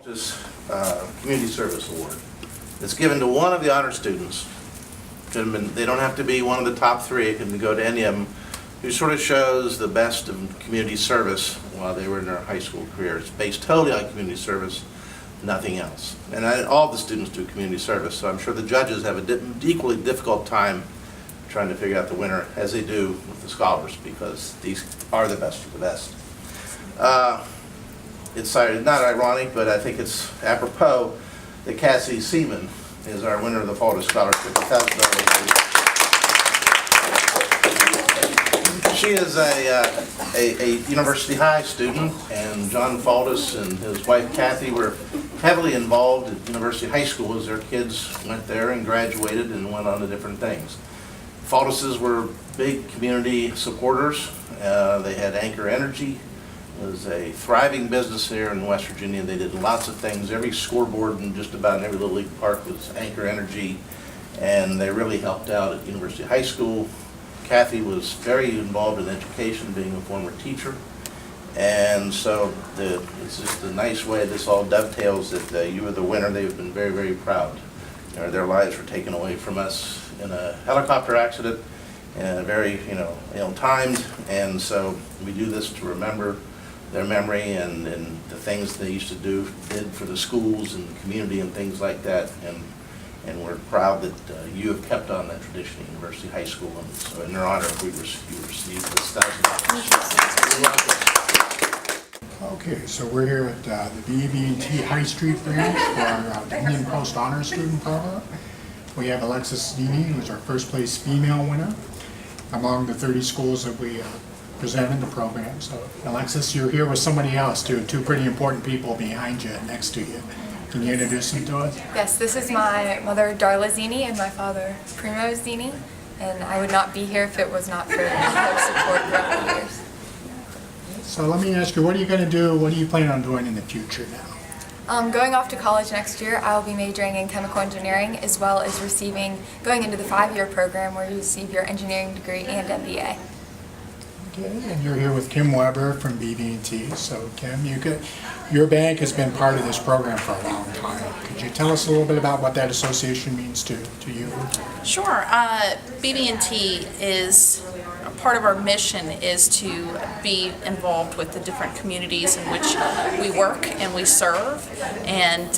This Community Service Award. It's given to one of the honor students. They don't have to be one of the top three. It can go to any of them, who sort of shows the best of community service while they were in their high school career. It's based totally on community service, nothing else. And all the students do community service, so I'm sure the judges have an equally difficult time trying to figure out the winner, as they do with the scholars, because these are the best of the best. It's not ironic, but I think it's apropos that Cassie Seaman is our winner of the Faltus Scholarship. She is a University High student, and John Faltus and his wife Kathy were heavily involved at University High School as their kids went there and graduated and went on to different things. Faltuses were big community supporters. They had Anchor Energy. It was a thriving business here in West Virginia. They did lots of things. Every scoreboard in just about every little league park was Anchor Energy, and they really helped out at University High School. Kathy was very involved in education, being a former teacher, and so it's just a nice way this all dovetails that you are the winner. They've been very, very proud. Their lives were taken away from us in a helicopter accident, and very ill-timed, and so we do this to remember their memory and the things they used to did for the schools and the community and things like that. And we're proud that you have kept on that tradition at University High School. And so in their honor, you received this $1,000. Okay, so we're here at the BB&T High Street branch for our Dominion Post Honor Student Program. We have Alexis Dini, who's our first place female winner among the 30 schools that we presented the program. So Alexis, you're here with somebody else too, two pretty important people behind you, next to you. Can you introduce them to us? Yes, this is my mother Darla Zini and my father Primo Zini, and I would not be here if it was not for their support throughout the years. So let me ask you, what are you going to do, what do you plan on doing in the future now? Going off to college next year, I will be majoring in chemical engineering, as well as going into the 5-year program where you receive your engineering degree and MBA. Okay, and you're here with Kim Weber from BB&T. So Kim, your bank has been part of this program for a long time. Could you tell us a little bit about what that association means to you? Sure. BB&T is part of our mission is to be involved with the different communities in which we work and we serve, and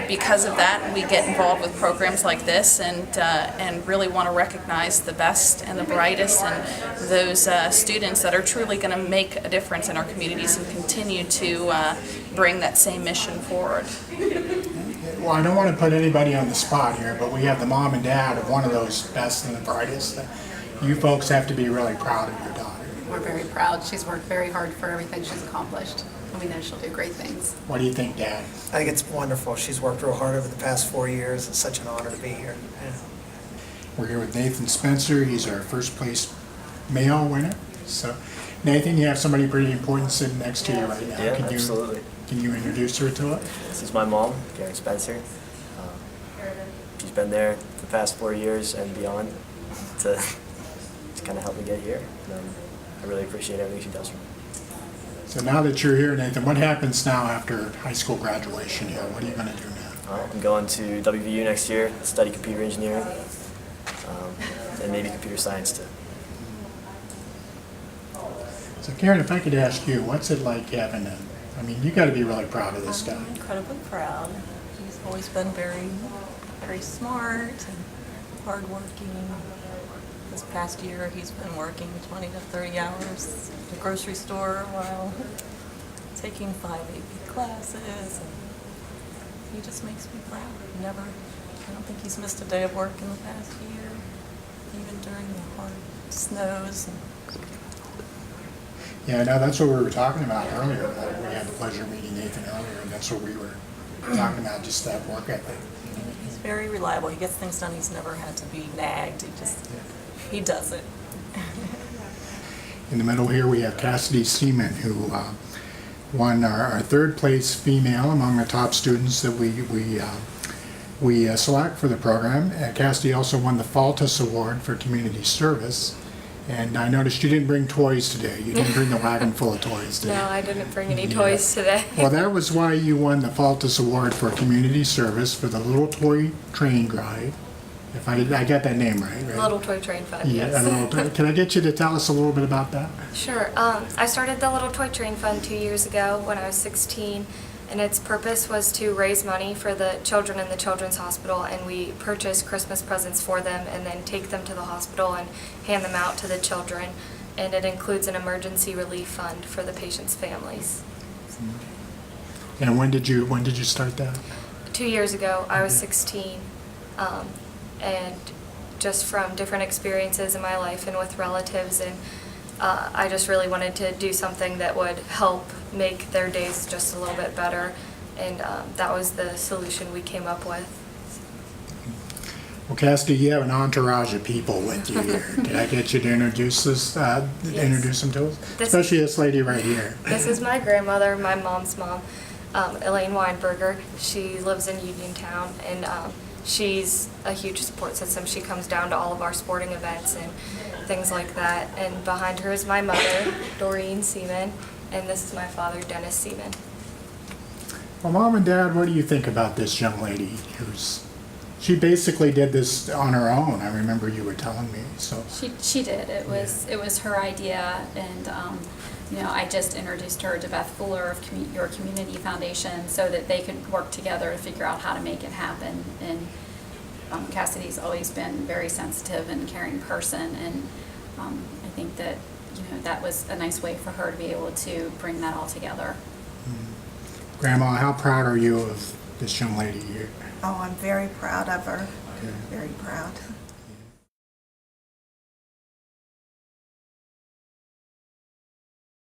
because of that we get involved with programs like this and really want to recognize the best and the brightest and those students that are truly going to make a difference in our communities and continue to bring that same mission forward. Well, I don't want to put anybody on the spot here, but we have the mom and dad of one of those best and the brightest. You folks have to be really proud of your daughter. We're very proud. She's worked very hard for everything she's accomplished, and we know she'll do great things. What do you think, Dad? I think it's wonderful. She's worked real hard over the past 4 years. It's such an honor to be here. Yeah. We're here with Nathan Spencer. He's our first place male winner. So, Nathan, you have somebody pretty important sitting next to you right now. Yeah, absolutely. Can you introduce her to us? This is my mom, Gary Spencer. She's been there the past 4 years and beyond to kind of help me get here. I really appreciate everything she does for me. So now that you're here, Nathan, what happens now after high school graduation here? What are you going to do now? I'm going to WVU next year, study computer engineering, and maybe computer science too. So Karen, if I could ask you, what's it like having you got to be really proud of this guy. I'm incredibly proud. He's always been very, very smart and hardworking. This past year, he's been working 20 to 30 hours at the grocery store while taking 5 AP classes. And he just makes me proud. I don't think he's missed a day of work in the past year, even during the hard snows. Yeah, no, that's what we were talking about earlier. We had the pleasure of meeting Nathan earlier, and that's what we were talking about, just that work ethic. He's very reliable. He gets things done. He's never had to be nagged. He does it. In the middle here, we have Cassidy Seaman, who won our third place female among the top students that we select for the program. Cassidy also won the Faltus Award for community service. And I noticed you didn't bring toys today. You didn't bring the wagon full of toys today. No, I didn't bring any toys today. Well, that was why you won the Faltus Award for Community Service for the Little Toy Train Drive. If I got that name right? Little Toy Train Fund, Yeah, yes. a little toy. Can I get you to tell us a little bit about that? Sure. I started the Little Toy Train Fund 2 years ago when I was 16, and its purpose was to raise money for the children in the Children's Hospital, and we purchase Christmas presents for them and then take them to the hospital and hand them out to the children. And it includes an emergency relief fund for the patients' families. And when did you start that? 2 years ago, I was 16, and just from different experiences in my life and with relatives, and I just really wanted to do something that would help make their days just a little bit better, and that was the solution we came up with. Well, Cassidy, you have an entourage of people with you here. Can I get you to introduce this? Introduce them to us, especially this lady right here. This is my grandmother, my mom's mom, Elaine Weinberger. She lives in Uniontown, and she's a huge support system. She comes down to all of our sporting events and things like that. And behind her is my mother, Doreen Seaman, and this is my father, Dennis Seaman. Well, Mom and Dad, what do you think about this young lady she basically did this on her own? I remember you were telling me. So She did. It was her idea, and I just introduced her to Beth Fuller of Your Community Foundation so that they could work together to figure out how to make it happen. And Cassidy's always been a very sensitive and caring person, and I think that that was a nice way for her to be able to bring that all together. Grandma, how proud are you of this young lady here? Oh, I'm very proud of her. Very proud.